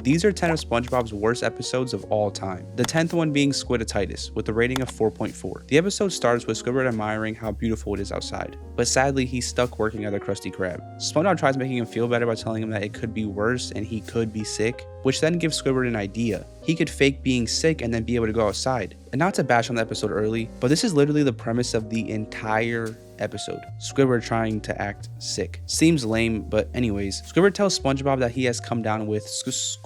These are 10 of SpongeBob's worst episodes of all time, the 10th one being Squidititis with a rating of 4.4. The episode starts with Squidward admiring how beautiful it is outside, but sadly he's stuck working at the Krusty Krab. SpongeBob tries making him feel better by telling him that it could be worse and he could be sick, which then gives Squidward an idea. He could fake being sick and then be able to go outside. And not to bash on the episode early, but this is literally the premise of the entire episode. Squidward trying to act sick. Seems lame, but anyways, Squidward tells SpongeBob that he has come down with Squid's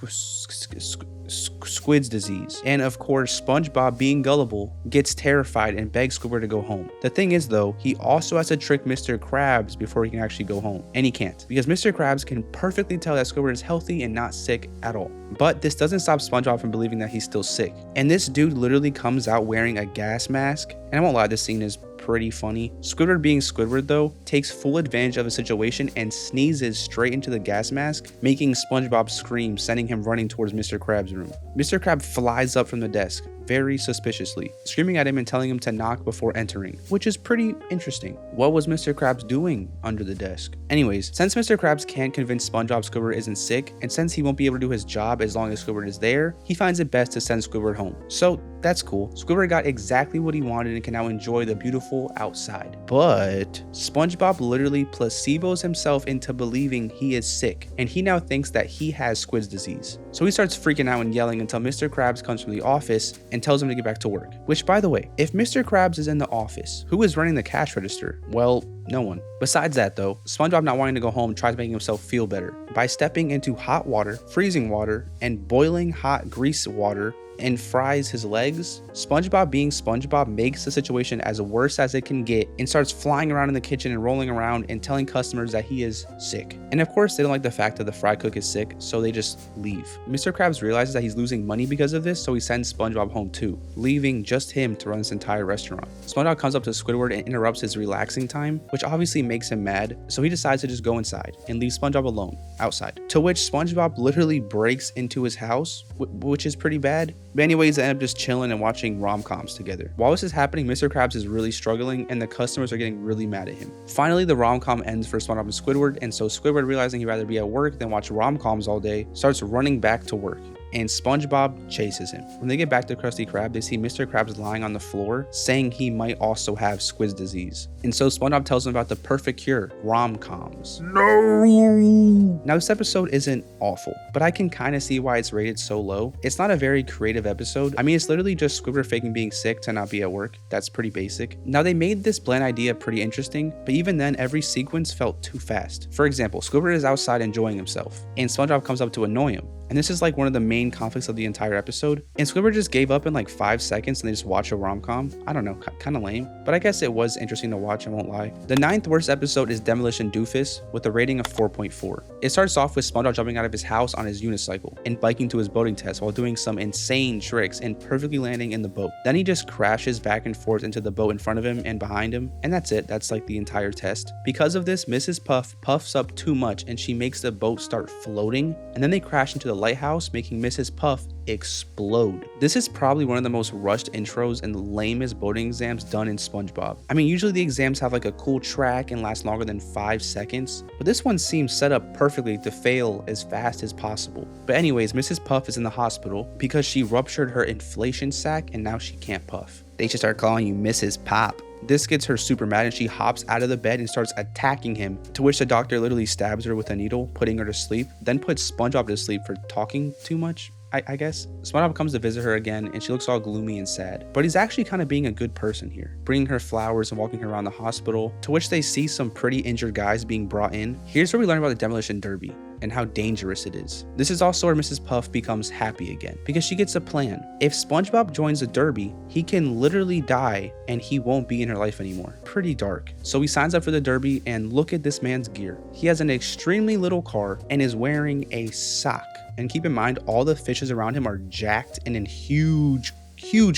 disease. And of course, SpongeBob, being gullible, gets terrified and begs Squidward to go home. The thing is though, he also has to trick Mr. Krabs before he can actually go home. And he can't, because Mr. Krabs can perfectly tell that Squidward is healthy and not sick at all. But this doesn't stop SpongeBob from believing that he's still sick. And this dude literally comes out wearing a gas mask. And I won't lie, this scene is pretty funny. Squidward, being Squidward though, takes full advantage of the situation and sneezes straight into the gas mask, making SpongeBob scream, sending him running towards Mr. Krabs' room. Mr. Krab flies up from the desk, very suspiciously, screaming at him and telling him to knock before entering, which is pretty interesting. What was Mr. Krabs doing under the desk? Anyways, since Mr. Krabs can't convince SpongeBob Squidward isn't sick, and since he won't be able to do his job as long as Squidward is there, he finds it best to send Squidward home. So that's cool. Squidward got exactly what he wanted and can now enjoy the beautiful outside. But SpongeBob literally placebos himself into believing he is sick, and he now thinks that he has Squid's disease. So he starts freaking out and yelling until Mr. Krabs comes from the office and tells him to get back to work. Which, by the way, if Mr. Krabs is in the office, who is running the cash register? Well, no one. Besides that though, SpongeBob, not wanting to go home, tries making himself feel better by stepping into hot water, freezing water, and boiling hot grease water, and fries his legs. SpongeBob, being SpongeBob, makes the situation as worse as it can get and starts flying around in the kitchen and rolling around and telling customers that he is sick. And of course, they don't like the fact that the fry cook is sick, so they just leave. Mr. Krabs realizes that he's losing money because of this, so he sends SpongeBob home too, leaving just him to run this entire restaurant. SpongeBob comes up to Squidward and interrupts his relaxing time, which obviously makes him mad, so he decides to just go inside and leave SpongeBob alone outside. To which SpongeBob literally breaks into his house, which is pretty bad. But anyways, they end up just chilling and watching rom-coms together. While this is happening, Mr. Krabs is really struggling and the customers are getting really mad at him. Finally, the rom-com ends for SpongeBob and Squidward, and so Squidward, realizing he'd rather be at work than watch rom-coms all day, starts running back to work, and SpongeBob chases him. When they get back to Krusty Krab, they see Mr. Krabs lying on the floor, saying he might also have Squid's disease. And so SpongeBob tells him about the perfect cure, rom-coms. No! Now this episode isn't awful, but I can kind of see why it's rated so low. It's not a very creative episode. I mean, it's literally just Squidward faking being sick to not be at work. That's pretty basic. Now they made this bland idea pretty interesting, but even then every sequence felt too fast. For example, Squidward is outside enjoying himself, and SpongeBob comes up to annoy him. And this is like one of the main conflicts of the entire episode. And Squidward just gave up in like 5 seconds and they just watch a rom-com. I don't know, kind of lame, but I guess it was interesting to watch, I won't lie. The 9th worst episode is Demolition Doofus with a rating of 4.4. It starts off with SpongeBob jumping out of his house on his unicycle and biking to his boating test while doing some insane tricks and perfectly landing in the boat. Then he just crashes back and forth into the boat in front of him and behind him, and that's it. That's like the entire test. Because of this, Mrs. Puff puffs up too much and she makes the boat start floating, and then they crash into the lighthouse, making Mrs. Puff explode. This is probably one of the most rushed intros and lamest boating exams done in SpongeBob. I mean, usually the exams have like a cool track and last longer than 5 seconds, but this one seems set up perfectly to fail as fast as possible. But anyways, Mrs. Puff is in the hospital because she ruptured her inflation sac and now she can't puff. They should start calling you Mrs. Pop. This gets her super mad and she hops out of the bed and starts attacking him, to which the doctor literally stabs her with a needle, putting her to sleep, then puts SpongeBob to sleep for talking too much, I guess. SpongeBob comes to visit her again and she looks all gloomy and sad, but he's actually kind of being a good person here, bringing her flowers and walking her around the hospital, to which they see some pretty injured guys being brought in. Here's where we learn about the Demolition Derby and how dangerous it is. This is also where Mrs. Puff becomes happy again, because she gets a plan. If SpongeBob joins the derby, he can literally die and he won't be in her life anymore. Pretty dark. So he signs up for the derby, and look at this man's gear. He has an extremely little car and is wearing a sock. And keep in mind, all the fishes around him are jacked and in huge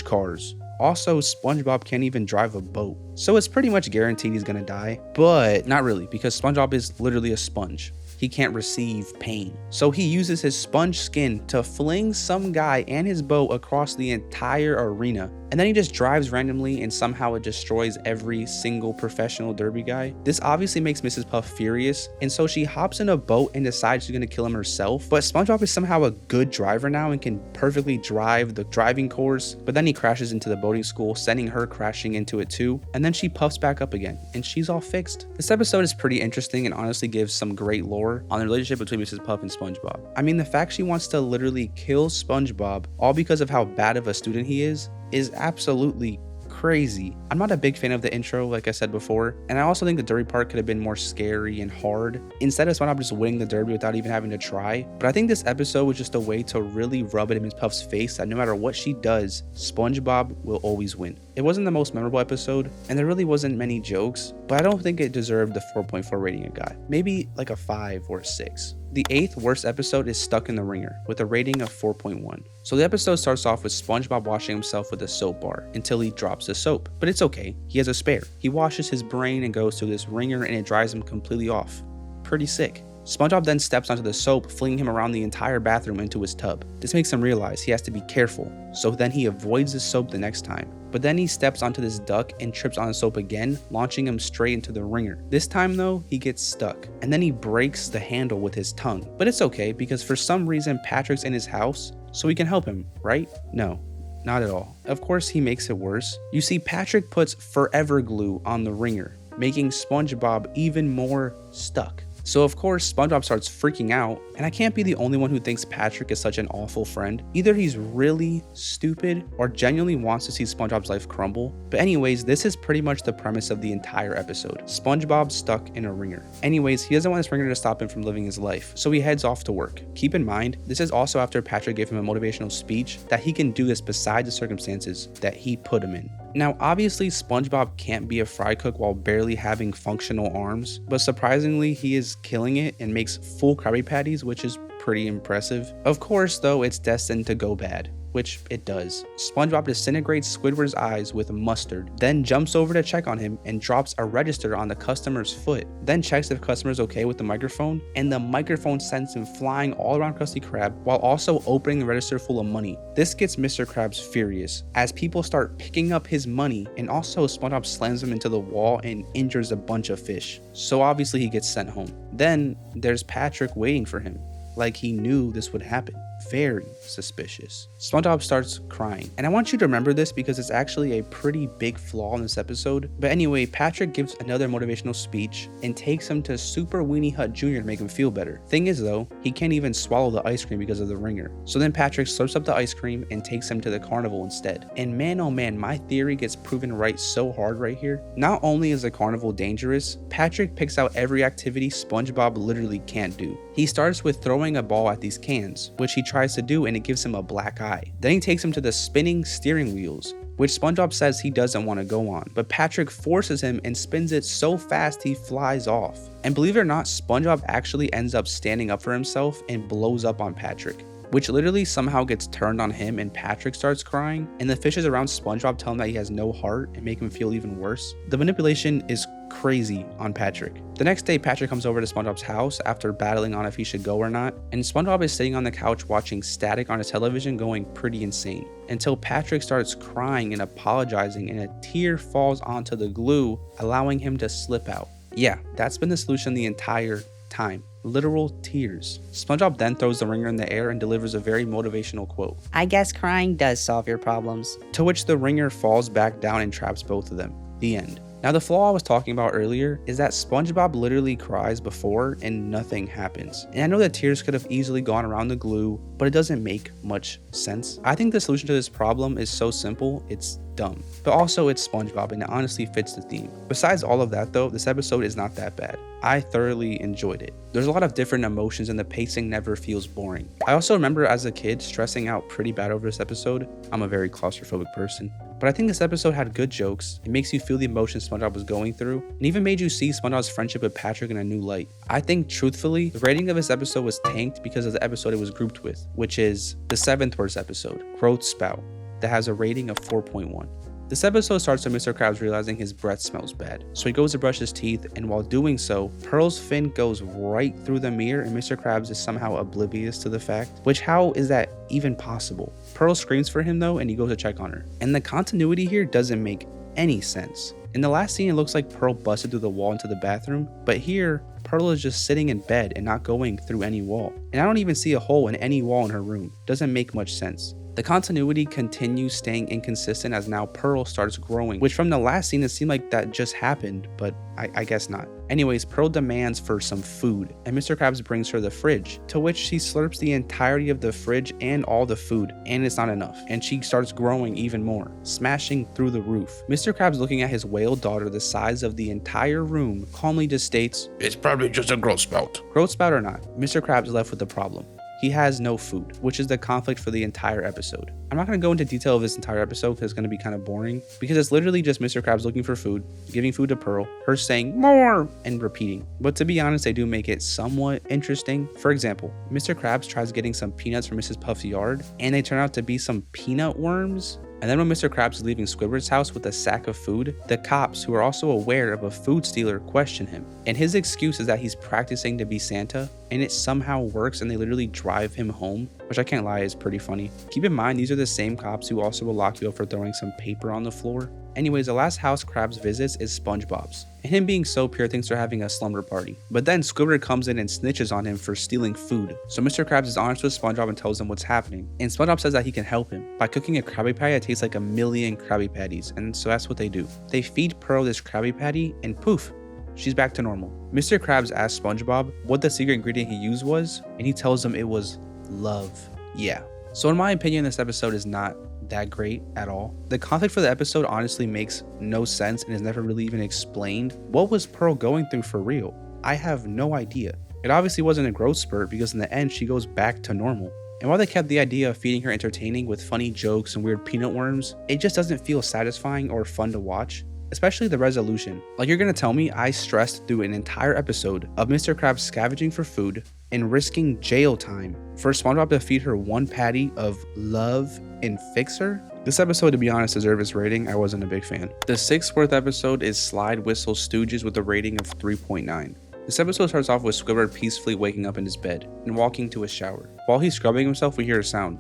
cars. Also, SpongeBob can't even drive a boat. So it's pretty much guaranteed he's gonna die, but not really, because SpongeBob is literally a sponge. He can't receive pain. So he uses his sponge skin to fling some guy and his boat across the entire arena. and then he just drives randomly and somehow it destroys every single professional derby guy. This obviously makes Mrs. Puff furious, and so she hops in a boat and decides she's gonna kill him herself. But SpongeBob is somehow a good driver now and can perfectly drive the driving course, but then he crashes into the boating school, sending her crashing into it too, and then she puffs back up again and she's all fixed. This episode is pretty interesting and honestly gives some great lore on the relationship between Mrs. Puff and SpongeBob. I mean, the fact she wants to literally kill SpongeBob all because of how bad of a student he is absolutely crazy. I'm not a big fan of the intro, like I said before, and I also think the derby part could have been more scary and hard instead of SpongeBob just winning the derby without even having to try. But I think this episode was just a way to really rub it in Miss Puff's face that no matter what she does, SpongeBob will always win. It wasn't the most memorable episode, and there really wasn't many jokes, but I don't think it deserved the 4.4 rating it got. Maybe like a 5 or a 6. The 8th worst episode is Stuck in the Ringer with a rating of 4.1. So the episode starts off with SpongeBob washing himself with a soap bar until he drops the soap, but it's okay, he has a spare. He washes his brain and goes to this ringer and it dries him completely off. Pretty sick. SpongeBob then steps onto the soap, flinging him around the entire bathroom into his tub. This makes him realize he has to be careful, so then he avoids the soap the next time. But then he steps onto this duck and trips on the soap again, launching him straight into the ringer. This time though, he gets stuck, and then he breaks the handle with his tongue. But it's okay, because for some reason Patrick's in his house, so we can help him, right? No. Not at all. Of course, he makes it worse. You see, Patrick puts forever glue on the ringer, making SpongeBob even more stuck. So of course, SpongeBob starts freaking out, and I can't be the only one who thinks Patrick is such an awful friend. Either he's really stupid or genuinely wants to see SpongeBob's life crumble. But anyways, this is pretty much the premise of the entire episode. SpongeBob stuck in a ringer. Anyways, he doesn't want this ringer to stop him from living his life, so he heads off to work. Keep in mind, this is also after Patrick gave him a motivational speech that he can do this beside the circumstances that he put him in. Now, obviously, SpongeBob can't be a fry cook while barely having functional arms, but surprisingly, he is killing it and makes full Krabby Patties, which is pretty impressive. Of course, though, it's destined to go bad, which it does. SpongeBob disintegrates Squidward's eyes with mustard, then jumps over to check on him and drops a register on the customer's foot, then checks if the customer's okay with the microphone, and the microphone sends him flying all around Krusty Krab while also opening the register full of money. This gets Mr. Krabs furious as people start picking up his money, and also SpongeBob slams him into the wall and injures a bunch of fish. So obviously he gets sent home. Then there's Patrick waiting for him, like he knew this would happen. Very suspicious. SpongeBob starts crying, and I want you to remember this because it's actually a pretty big flaw in this episode. But anyway, Patrick gives another motivational speech and takes him to Super Weenie Hut Jr. to make him feel better. Thing is though, he can't even swallow the ice cream because of the ringer. So then Patrick slurps up the ice cream and takes him to the carnival instead. And man oh man, my theory gets proven right so hard right here. Not only is the carnival dangerous, Patrick picks out every activity SpongeBob literally can't do. He starts with throwing a ball at these cans, which he tries to do, and it gives him a black eye. Then he takes him to the spinning steering wheels, which SpongeBob says he doesn't want to go on, but Patrick forces him and spins it so fast he flies off. And believe it or not, SpongeBob actually ends up standing up for himself and blows up on Patrick, which literally somehow gets turned on him, and Patrick starts crying, and the fishes around SpongeBob tell him that he has no heart and make him feel even worse. The manipulation is crazy on Patrick. The next day, Patrick comes over to SpongeBob's house after battling on if he should go or not, and SpongeBob is sitting on the couch watching static on his television going pretty insane, until Patrick starts crying and apologizing, and a tear falls onto the glue, allowing him to slip out. Yeah, that's been the solution the entire time. Literal tears. SpongeBob then throws the ringer in the air and delivers a very motivational quote. I guess crying does solve your problems. To which the ringer falls back down and traps both of them. The end. Now, the flaw I was talking about earlier is that SpongeBob literally cries before and nothing happens. And I know that tears could have easily gone around the glue, but it doesn't make much sense. I think the solution to this problem is so simple, it's dumb. But also it's SpongeBob and it honestly fits the theme. Besides all of that though, this episode is not that bad. I thoroughly enjoyed it. There's a lot of different emotions and the pacing never feels boring. I also remember as a kid stressing out pretty bad over this episode. I'm a very claustrophobic person. But I think this episode had good jokes. It makes you feel the emotions SpongeBob was going through, and even made you see SpongeBob's friendship with Patrick in a new light. I think, truthfully, the rating of this episode was tanked because of the episode it was grouped with, which is the 7th worst episode, Growth Spout, that has a rating of 4.1. This episode starts with Mr. Krabs realizing his breath smells bad, so he goes to brush his teeth, and while doing so, Pearl's fin goes right through the mirror and Mr. Krabs is somehow oblivious to the fact, which how is that even possible? Pearl screams for him though and he goes to check on her, and the continuity here doesn't make any sense. In the last scene, it looks like Pearl busted through the wall into the bathroom, but here, Pearl is just sitting in bed and not going through any wall. And I don't even see a hole in any wall in her room. Doesn't make much sense. The continuity continues staying inconsistent as now Pearl starts growing, which from the last scene it seemed like that just happened, but I guess not. Anyways, Pearl demands for some food, and Mr. Krabs brings her the fridge, to which she slurps the entirety of the fridge and all the food, and it's not enough, and she starts growing even more, smashing through the roof. Mr. Krabs, looking at his whale daughter the size of the entire room, calmly just states, "It's probably just a growth spout." Growth spout or not, Mr. Krabs is left with the problem. He has no food, which is the conflict for the entire episode. I'm not going to go into detail of this entire episode because it's going to be kind of boring, because it's literally just Mr. Krabs looking for food, giving food to Pearl, her saying more, and repeating. But to be honest, they do make it somewhat interesting. For example, Mr. Krabs tries getting some peanuts from Mrs. Puff's yard, and they turn out to be some peanut worms. And then when Mr. Krabs is leaving Squidward's house with a sack of food, the cops, who are also aware of a food stealer, question him. And his excuse is that he's practicing to be Santa, and it somehow works and they literally drive him home, which I can't lie is pretty funny. Keep in mind, these are the same cops who also will lock you up for throwing some paper on the floor. Anyways, the last house Krabs visits is Spongebob's, and him being so pure thinks they're having a slumber party. But then Squidward comes in and snitches on him for stealing food. So Mr. Krabs is honest with SpongeBob and tells him what's happening. And SpongeBob says that he can help him by cooking a Krabby Patty that tastes like a million Krabby Patties, and so that's what they do. They feed Pearl this Krabby Patty, and poof, she's back to normal. Mr. Krabs asks SpongeBob what the secret ingredient he used was, and he tells him it was love. Yeah. So in my opinion, this episode is not that great at all. The conflict for the episode honestly makes no sense and is never really even explained. What was Pearl going through for real? I have no idea. It obviously wasn't a growth spurt because in the end she goes back to normal. And while they kept the idea of feeding her entertaining with funny jokes and weird peanut worms, it just doesn't feel satisfying or fun to watch. Especially the resolution. Like, you're gonna tell me I stressed through an entire episode of Mr. Krabs scavenging for food and risking jail time for SpongeBob to feed her one patty of love and fix her? This episode, to be honest, deserved its rating. I wasn't a big fan. The sixth worth episode is Slide Whistle Stooges with a rating of 3.9. This episode starts off with Squidward peacefully waking up in his bed and walking to a shower. While he's scrubbing himself, we hear a sound.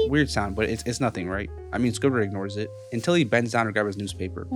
Weird sound, but it's nothing, right? I mean, Squidward ignores it until he bends down to grab his newspaper.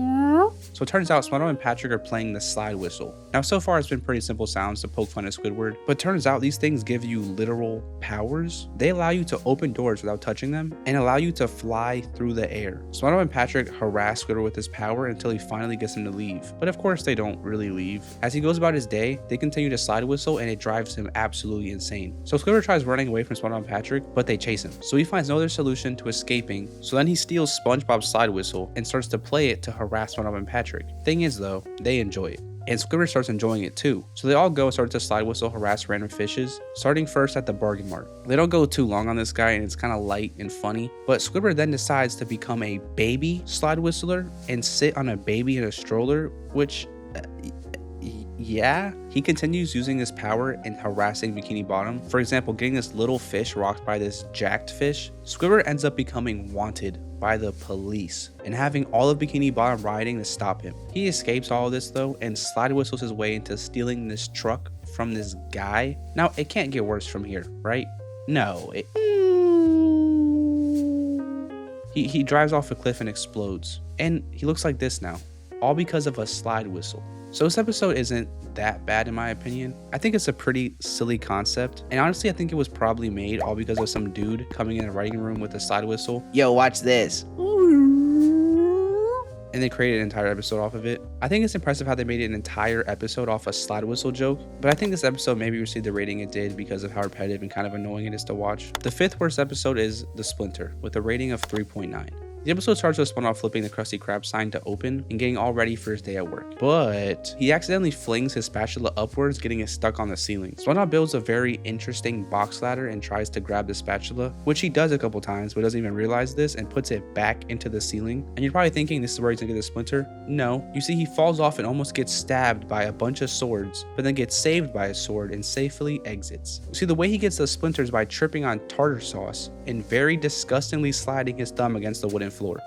So it turns out SpongeBob and Patrick are playing the slide whistle. Now, so far it's been pretty simple sounds to poke fun at Squidward, but turns out these things give you literal powers. They allow you to open doors without touching them and allow you to fly through the air. SpongeBob and Patrick harass Squidward with this power until he finally gets him to leave. But of course they don't really leave. As he goes about his day, they continue to slide whistle and it drives him absolutely insane. So Squidward tries running away from SpongeBob and Patrick, but they chase him. So he finds no other solution to escaping. So then he steals SpongeBob's slide whistle and starts to play it to harass SpongeBob and Patrick. Thing is though, they enjoy it. And Squidward starts enjoying it too. So they all go and start to slide whistle harass random fishes, starting first at the bargain mart. They don't go too long on this guy and it's kind of light and funny, but Squidward then decides to become a baby slide whistler and sit on a baby in a stroller, which yeah. He continues using this power in harassing Bikini Bottom. For example, getting this little fish rocked by this jacked fish. Squidward ends up becoming wanted by the police and having all of Bikini Bottom rioting to stop him. He escapes all of this though and slide whistles his way into stealing this truck from this guy. Now, it can't get worse from here, right? No. He drives off a cliff and explodes. And he looks like this now. All because of a slide whistle. So this episode isn't that bad in my opinion. I think it's a pretty silly concept. And honestly, I think it was probably made all because of some dude coming in a writing room with a slide whistle. Yo, watch this. And they created an entire episode off of it. I think it's impressive how they made an entire episode off a slide whistle joke, but I think this episode maybe received the rating it did because of how repetitive and kind of annoying it is to watch. The fifth worst episode is The Splinter with a rating of 3.9. The episode starts with SpongeBob flipping the Krusty Krab sign to open and getting all ready for his day at work. But he accidentally flings his spatula upwards, getting it stuck on the ceiling. SpongeBob builds a very interesting box ladder and tries to grab the spatula, which he does a couple times but doesn't even realize this and puts it back into the ceiling. And you're probably thinking this is where he's gonna get the splinter. No, you see he falls off and almost gets stabbed by a bunch of swords, but then gets saved by a sword and safely exits. See, the way he gets the splinters by tripping on tartar sauce and very disgustingly sliding his thumb against the wooden floor.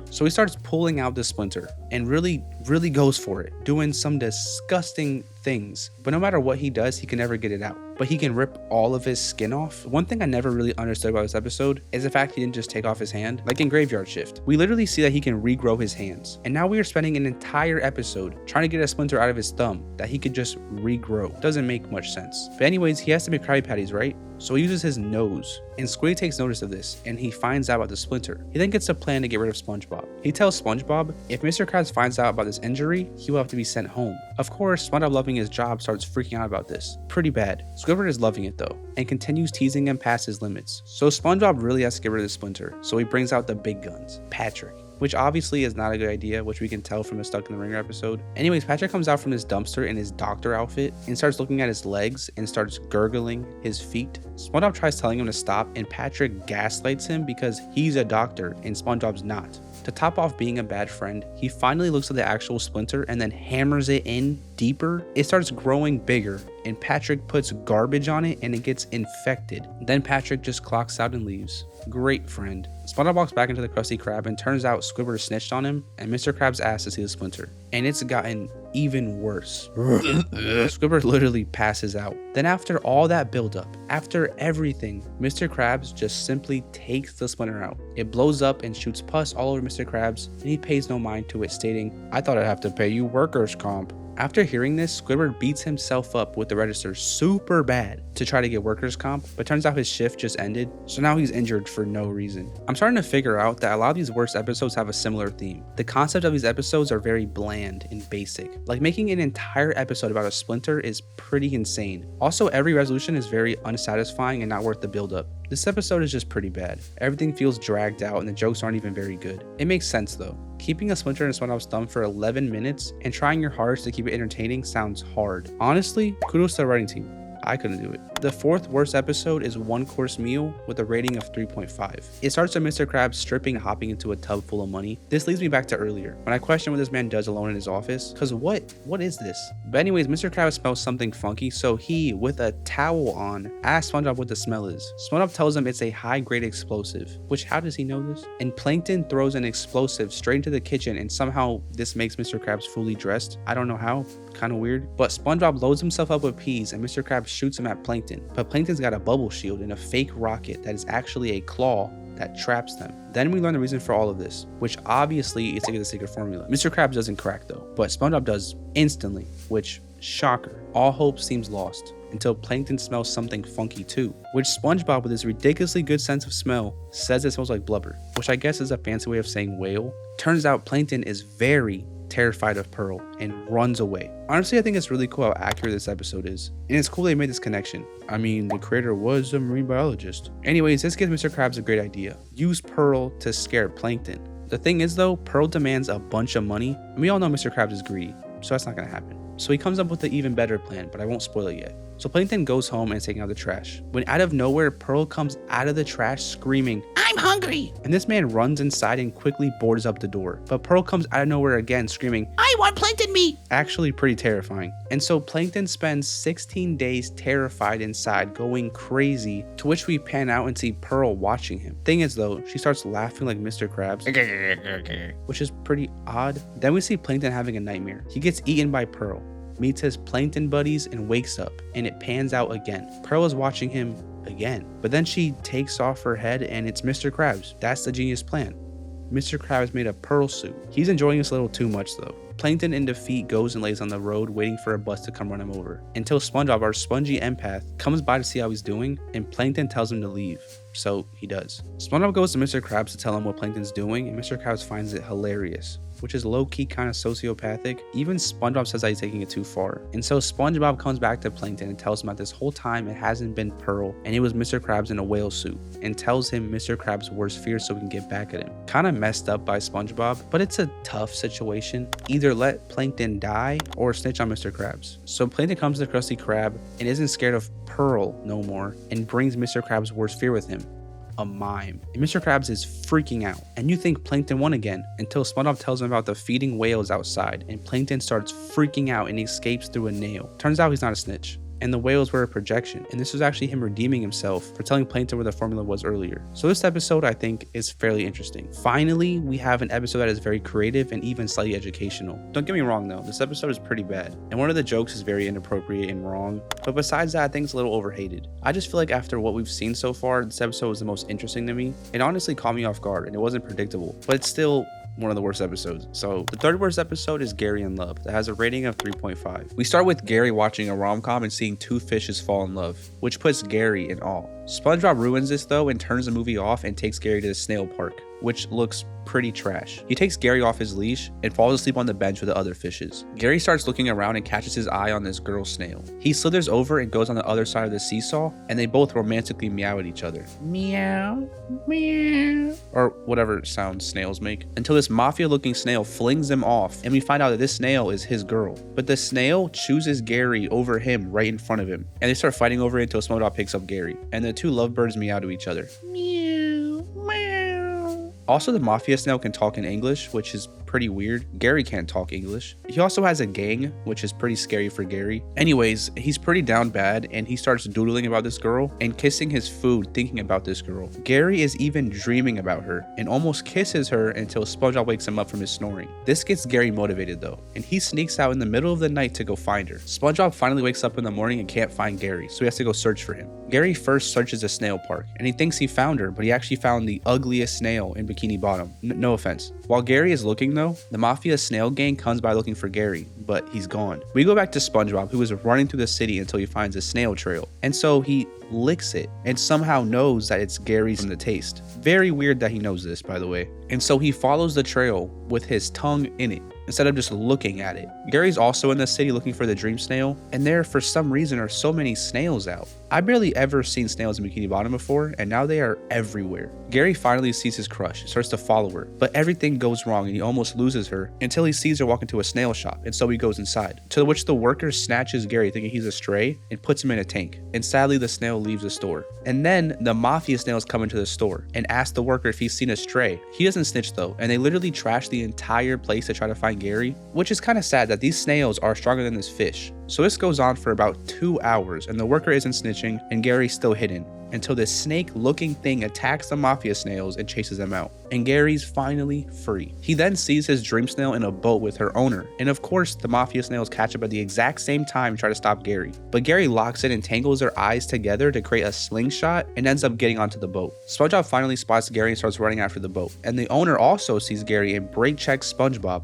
So he starts pulling out the splinter and really goes for it, doing some disgusting things. But no matter what he does, he can never get it out. But he can rip all of his skin off. One thing I never really understood about this episode is the fact he didn't just take off his hand, like in Graveyard Shift. We literally see that he can regrow his hands. And now we are spending an entire episode trying to get a splinter out of his thumb that he could just regrow. Doesn't make much sense. But anyways, he has to make Krabby Patties, right? So he uses his nose, and Squiddy takes notice of this, and he finds out about the splinter. He then gets a plan to get rid of Spongebob. He tells Spongebob if Mr. Krabs finds out about this injury, he will have to be sent home. Of course, Spongebob, loving his job, starts freaking out about this. Pretty bad. Squidward is loving it though, and continues teasing him past his limits. So Spongebob really has to get rid of the splinter, so he brings out the big guns, Patrick. Which obviously is not a good idea, which we can tell from the Stuck in the Ringer episode. Anyways, Patrick comes out from his dumpster in his doctor outfit and starts looking at his legs and starts gurgling his feet. SpongeBob tries telling him to stop, and Patrick gaslights him because he's a doctor and SpongeBob's not. To top off being a bad friend, he finally looks at the actual splinter and then hammers it in deeper. It starts growing bigger, and Patrick puts garbage on it and it gets infected. Then Patrick just clocks out and leaves. Great friend. SpongeBob walks back into the Krusty Krab, and turns out Squidward snitched on him, and Mr. Krabs asked to see the splinter. And it's gotten even worse. Squidward literally passes out. Then after all that buildup, after everything, Mr. Krabs just simply takes the splinter out. It blows up and shoots pus all over Mr. Krabs, and he pays no mind to it, stating, "I thought I'd have to pay you workers' comp." After hearing this, Squidward beats himself up with the register super bad to try to get workers' comp, but turns out his shift just ended, so now he's injured for no reason. I'm starting to figure out that a lot of these worst episodes have a similar theme. The concept of these episodes are very bland and basic. Like making an entire episode about a splinter is pretty insane. Also, every resolution is very unsatisfying and not worth the build-up. This episode is just pretty bad. Everything feels dragged out and the jokes aren't even very good. It makes sense though. Keeping a splinter in SpongeBob's thumb for 11 minutes and trying your hardest to keep it entertaining sounds hard. Honestly, kudos to the writing team. I couldn't do it. The fourth worst episode is One Course Meal with a rating of 3.5. It starts with Mr. Krabs stripping and hopping into a tub full of money. This leads me back to earlier, when I questioned what this man does alone in his office, cause what is this? But anyways, Mr. Krabs smells something funky, so he, with a towel on, asks SpongeBob what the smell is. SpongeBob tells him it's a high-grade explosive, which how does he know this? And Plankton throws an explosive straight into the kitchen, and somehow this makes Mr. Krabs fully dressed. I don't know how. Kind of weird. But SpongeBob loads himself up with peas, and Mr. Krabs shoots him at Plankton. But Plankton's got a bubble shield and a fake rocket that is actually a claw that traps them. Then we learn the reason for all of this, which obviously is to get the secret formula. Mr. Krabs doesn't crack though, but SpongeBob does instantly, which, shocker, all hope seems lost until Plankton smells something funky too, which SpongeBob, with his ridiculously good sense of smell, says it smells like blubber, which I guess is a fancy way of saying whale. Turns out Plankton is very terrified of Pearl and runs away. Honestly, I think it's really cool how accurate this episode is, and it's cool they made this connection. I mean, the creator was a marine biologist. Anyways, this gives Mr. Krabs a great idea. Use Pearl to scare Plankton. The thing is though, Pearl demands a bunch of money, and we all know Mr. Krabs is greedy, so that's not gonna happen. So he comes up with an even better plan, but I won't spoil it yet. So Plankton goes home and is taking out the trash, when out of nowhere, Pearl comes out of the trash screaming, "I'm hungry!" And this man runs inside and quickly boards up the door. But Pearl comes out of nowhere again screaming, "I want plankton meat!" Actually pretty terrifying. And so Plankton spends 16 days terrified inside, going crazy, to which we pan out and see Pearl watching him. Thing is though, she starts laughing like Mr. Krabs, which is pretty odd. Then we see Plankton having a nightmare. He gets eaten by Pearl, meets his plankton buddies, and wakes up, and it pans out again. Pearl is watching him again, but then she takes off her head and it's Mr. Krabs. That's the genius plan. Mr. Krabs made a Pearl suit. He's enjoying this a little too much though. Plankton in defeat goes and lays on the road waiting for a bus to come run him over, until SpongeBob, our spongy empath, comes by to see how he's doing, and Plankton tells him to leave. So he does. SpongeBob goes to Mr. Krabs to tell him what Plankton's doing, and Mr. Krabs finds it hilarious, which is low-key kind of sociopathic. Even SpongeBob says that he's taking it too far. And so SpongeBob comes back to Plankton and tells him that this whole time it hasn't been Pearl, and it was Mr. Krabs in a whale suit, and tells him Mr. Krabs' worst fear so we can get back at him. Kind of messed up by SpongeBob, but it's a tough situation. Either let Plankton die or snitch on Mr. Krabs. So Plankton comes to Krusty Krab and isn't scared of Pearl no more, and brings Mr. Krabs' worst fear with him, a mime. And Mr. Krabs is freaking out, and you think Plankton won again, until SpongeBob tells him about the feeding whales outside, and Plankton starts freaking out and escapes through a nail. Turns out he's not a snitch. and the whales were a projection, and this was actually him redeeming himself for telling Plankton where the formula was earlier. So this episode, I think, is fairly interesting. Finally, we have an episode that is very creative and even slightly educational. Don't get me wrong though, this episode is pretty bad, and one of the jokes is very inappropriate and wrong, but besides that, I think it's a little overhated. I just feel like after what we've seen so far, this episode was the most interesting to me. It honestly caught me off guard, and it wasn't predictable, but it's still one of the worst episodes. So the third worst episode is Gary in Love, that has a rating of 3.5. We start with Gary watching a rom-com and seeing two fishes fall in love, which puts Gary in awe. SpongeBob ruins this though and turns the movie off and takes Gary to the snail park, which looks pretty trash. He takes Gary off his leash and falls asleep on the bench with the other fishes. Gary starts looking around and catches his eye on this girl snail. He slithers over and goes on the other side of the seesaw, and they both romantically meow at each other. Meow, meow, or whatever sound snails make, until this mafia-looking snail flings them off, and we find out that this snail is his girl. But the snail chooses Gary over him right in front of him, and they start fighting over it until Spongebob picks up Gary, and the two lovebirds meow to each other. Meow, meow. Also, the mafia snail can talk in English, which is pretty weird. Gary can't talk English. He also has a gang, which is pretty scary for Gary. Anyways, he's pretty down bad, and he starts doodling about this girl and kissing his food thinking about this girl. Gary is even dreaming about her and almost kisses her until SpongeBob wakes him up from his snoring. This gets Gary motivated though, and he sneaks out in the middle of the night to go find her. SpongeBob finally wakes up in the morning and can't find Gary, so he has to go search for him. Gary first searches a snail park, and he thinks he found her, but he actually found the ugliest snail in Bikini Bottom. No offense. While Gary is looking though, the mafia snail gang comes by looking for Gary, but he's gone. We go back to SpongeBob, who is running through the city until he finds a snail trail, and so he licks it and somehow knows that it's Gary's from the taste. Very weird that he knows this, by the way. And so he follows the trail with his tongue in it instead of just looking at it. Gary's also in the city looking for the dream snail, and there for some reason are so many snails out. I barely ever seen snails in Bikini Bottom before, and now they are everywhere. Gary finally sees his crush and starts to follow her, but everything goes wrong and he almost loses her until he sees her walk into a snail shop, and so he goes inside, to which the worker snatches Gary thinking he's a stray and puts him in a tank, and sadly the snail leaves the store. And then the mafia snails come into the store and ask the worker if he's seen a stray. He doesn't snitch though, and they literally trash the entire place to try to find Gary, which is kind of sad that these snails are stronger than this fish. So this goes on for about 2 hours, and the worker isn't snitching and Gary's still hidden, until this snake looking thing attacks the mafia snails and chases them out, and Gary's finally free. He then sees his dream snail in a boat with her owner, and of course the mafia snails catch up at the exact same time and try to stop Gary, but Gary locks in and tangles their eyes together to create a slingshot and ends up getting onto the boat. SpongeBob finally spots Gary and starts running after the boat, and the owner also sees Gary and brake checks SpongeBob.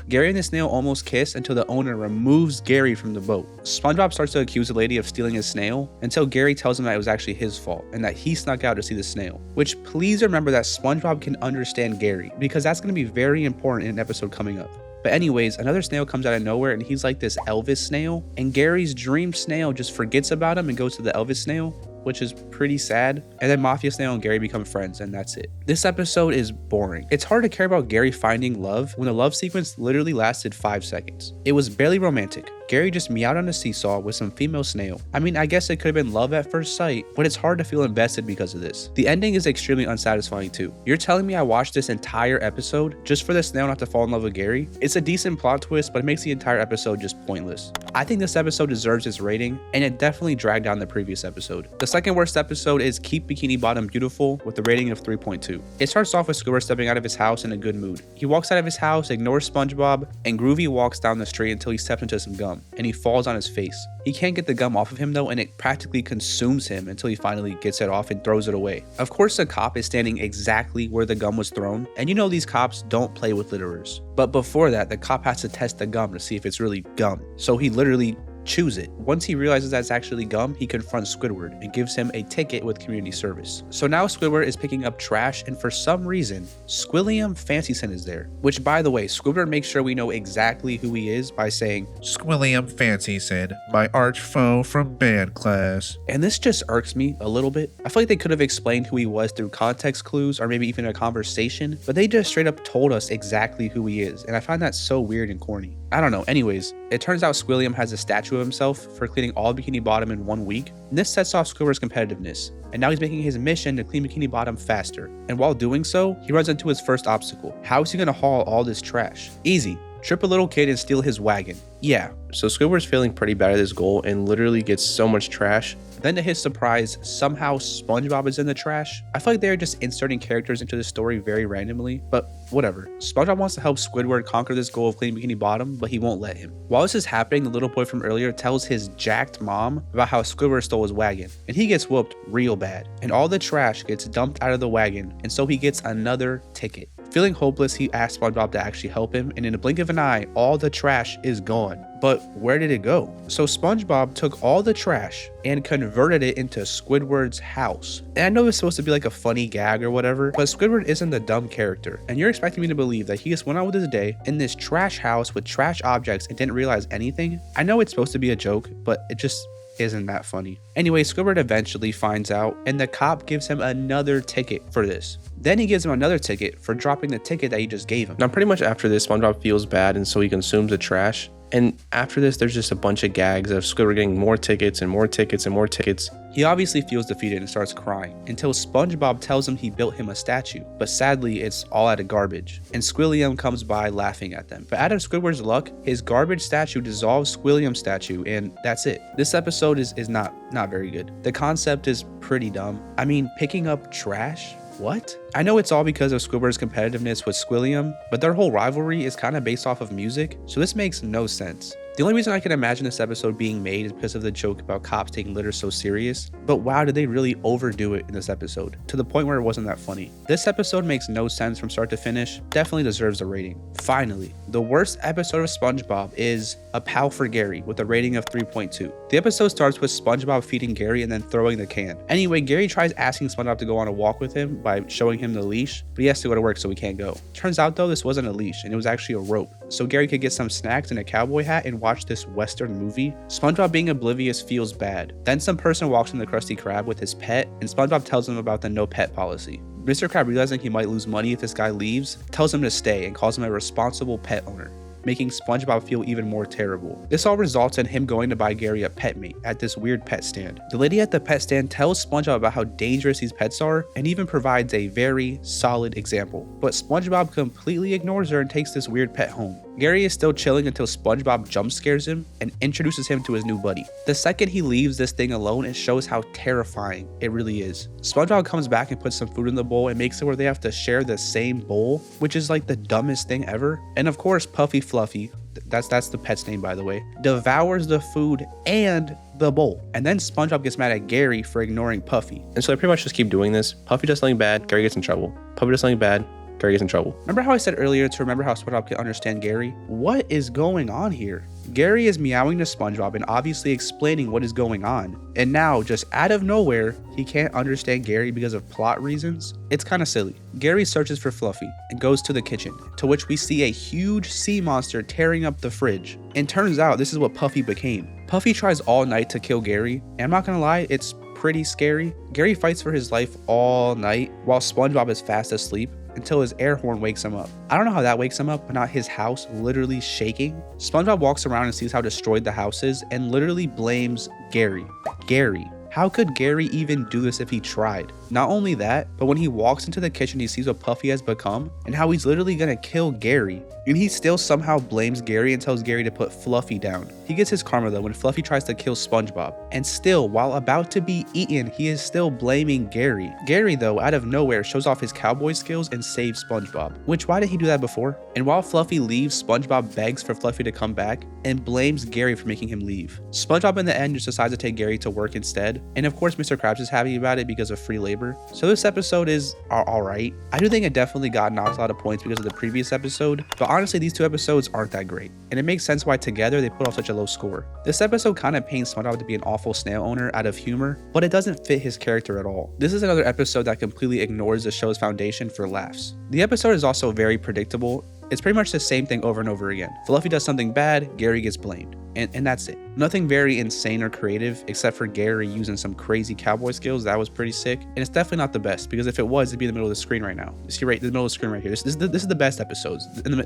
Gary and the snail almost kiss until the owner removes Gary from the boat. SpongeBob starts to accuse the lady of stealing his snail until Gary tells him that it was actually his fault and that he snuck out to see the snail. Which, please remember that SpongeBob can understand Gary, because that's going to be very important in an episode coming up. But anyways, another snail comes out of nowhere, and he's like this Elvis snail, and Gary's dream snail just forgets about him and goes to the Elvis snail, which is pretty sad. And then Mafia Snail and Gary become friends, and that's it. This episode is boring. It's hard to care about Gary finding love when the love sequence literally lasted 5 seconds. It was barely romantic. Gary just meowed on a seesaw with some female snail. I mean, I guess it could have been love at first sight, but it's hard to feel invested because of this. The ending is extremely unsatisfying too. You're telling me I watched this entire episode just for the snail not to fall in love with Gary? It's a decent plot twist, but it makes the entire episode just pointless. I think this episode deserves its rating, and it definitely dragged down the previous episode. The second worst episode is Keep Bikini Bottom Beautiful with a rating of 3.2. It starts off with Squidward stepping out of his house in a good mood. He walks out of his house, ignores SpongeBob, and Groovy walks down the street until he steps into some gum, and he falls on his face. He can't get the gum off of him though, and it practically consumes him until he finally gets it off and throws it away. Of course, the cop is standing exactly where the gum was thrown, and you know these cops don't play with litterers. But before that, the cop has to test the gum to see if it's really gum. So he literally chews it. Once he realizes that's actually gum, he confronts Squidward and gives him a ticket with community service. So now Squidward is picking up trash, and for some reason, Squilliam Fancyson is there. Which, by the way, Squidward makes sure we know exactly who he is by saying, Squilliam Fancyson, my arch foe from band class. And this just irks me a little bit. I feel like they could have explained who he was through context clues or maybe even a conversation, but they just straight up told us exactly who he is, and I find that so weird and corny. I don't know. Anyways, it turns out Squilliam has a statue of himself for cleaning all Bikini Bottom in 1 week, and this sets off Squidward's competitiveness, and now he's making his mission to clean Bikini Bottom faster. And while doing so, he runs into his first obstacle. How is he going to haul all this trash? Easy. trip a little kid and steal his wagon. Yeah. So Squidward's feeling pretty bad at this goal and literally gets so much trash. Then to his surprise, somehow SpongeBob is in the trash. I feel like they're just inserting characters into the story very randomly, but whatever. SpongeBob wants to help Squidward conquer this goal of cleaning Bikini Bottom, but he won't let him. While this is happening, the little boy from earlier tells his jacked mom about how Squidward stole his wagon, and he gets whooped real bad. And all the trash gets dumped out of the wagon, and so he gets another ticket. Feeling hopeless, he asks SpongeBob to actually help him, and in a blink of an eye, all the trash is gone. But where did it go? So SpongeBob took all the trash and converted it into Squidward's house. And I know it's supposed to be like a funny gag or whatever, but Squidward isn't the dumb character. And you're expecting me to believe that he just went on with his day in this trash house with trash objects and didn't realize anything? I know it's supposed to be a joke, but it just isn't that funny. Anyway, Squidward eventually finds out, and the cop gives him another ticket for this. Then he gives him another ticket for dropping the ticket that he just gave him. Now pretty much after this, SpongeBob feels bad and so he consumes the trash. And after this, there's just a bunch of gags of Squidward getting more tickets and more tickets and more tickets. He obviously feels defeated and starts crying until SpongeBob tells him he built him a statue, but sadly it's all out of garbage, and Squilliam comes by laughing at them. But out of Squidward's luck, his garbage statue dissolves Squilliam's statue, and that's it. This episode is not very good. The concept is pretty dumb. I mean, picking up trash? What? I know it's all because of Squidward's competitiveness with Squilliam, but their whole rivalry is kind of based off of music, so this makes no sense. The only reason I can imagine this episode being made is because of the joke about cops taking litter so serious, but wow, did they really overdo it in this episode, to the point where it wasn't that funny. This episode makes no sense from start to finish, definitely deserves a rating. Finally, the worst episode of SpongeBob is A Pal for Gary with a rating of 3.2. The episode starts with SpongeBob feeding Gary and then throwing the can. Anyway, Gary tries asking SpongeBob to go on a walk with him by showing him the leash, but he has to go to work so he can't go. Turns out though, this wasn't a leash and it was actually a rope, so Gary could get some snacks and a cowboy hat and watch this Western movie. SpongeBob being oblivious feels bad. Then some person walks in the Krusty Krab with his pet, and SpongeBob tells him about the no pet policy. Mr. Krab, realizing he might lose money if this guy leaves, tells him to stay and calls him a responsible pet owner, making SpongeBob feel even more terrible. This all results in him going to buy Gary a pet mate at this weird pet stand. The lady at the pet stand tells SpongeBob about how dangerous these pets are and even provides a very solid example. But SpongeBob completely ignores her and takes this weird pet home. Gary is still chilling until SpongeBob jump scares him and introduces him to his new buddy. The second he leaves this thing alone, it shows how terrifying it really is. SpongeBob comes back and puts some food in the bowl and makes it where they have to share the same bowl, which is like the dumbest thing ever. And of course, Puffy Fluffy, that's the pet's name by the way, devours the food and the bowl. And then SpongeBob gets mad at Gary for ignoring Puffy. And so they pretty much just keep doing this. Puffy does something bad, Gary gets in trouble. Puffy does something bad, Gary gets in trouble. Remember how I said earlier to remember how SpongeBob can understand Gary? What is going on here? Gary is meowing to SpongeBob and obviously explaining what is going on. And now, just out of nowhere, he can't understand Gary because of plot reasons. It's kind of silly. Gary searches for Fluffy and goes to the kitchen, to which we see a huge sea monster tearing up the fridge. And turns out this is what Puffy became. Puffy tries all night to kill Gary, and I'm not gonna lie, it's pretty scary. Gary fights for his life all night while SpongeBob is fast asleep, until his air horn wakes him up. I don't know how that wakes him up, but not his house literally shaking. SpongeBob walks around and sees how destroyed the house is and literally blames Gary. Gary. How could Gary even do this if he tried? Not only that, but when he walks into the kitchen, he sees what Puffy has become and how he's literally gonna kill Gary. And he still somehow blames Gary and tells Gary to put Fluffy down. He gets his karma though when Fluffy tries to kill SpongeBob. And still, while about to be eaten, he is still blaming Gary. Gary though, out of nowhere, shows off his cowboy skills and saves SpongeBob. Which, why did he do that before? And while Fluffy leaves, SpongeBob begs for Fluffy to come back and blames Gary for making him leave. SpongeBob in the end just decides to take Gary to work instead. And of course, Mr. Krabs is happy about it because of free labor. So this episode is alright. I do think it definitely got knocked a lot of points because of the previous episode, but honestly, these two episodes aren't that great. And it makes sense why together they put off such a low score. This episode kind of paints SpongeBob to be an awful snail owner out of humor, but it doesn't fit his character at all. This is another episode that completely ignores the show's foundation for laughs. The episode is also very predictable. It's pretty much the same thing over and over again. Fluffy does something bad, Gary gets blamed. And that's it. Nothing very insane or creative, except for Gary using some crazy cowboy skills. That was pretty sick. And it's definitely not the best, because if it was, it'd be in the middle of the screen right now. You see right in the middle of the screen right here. This is the best episodes in the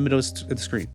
middle of the screen.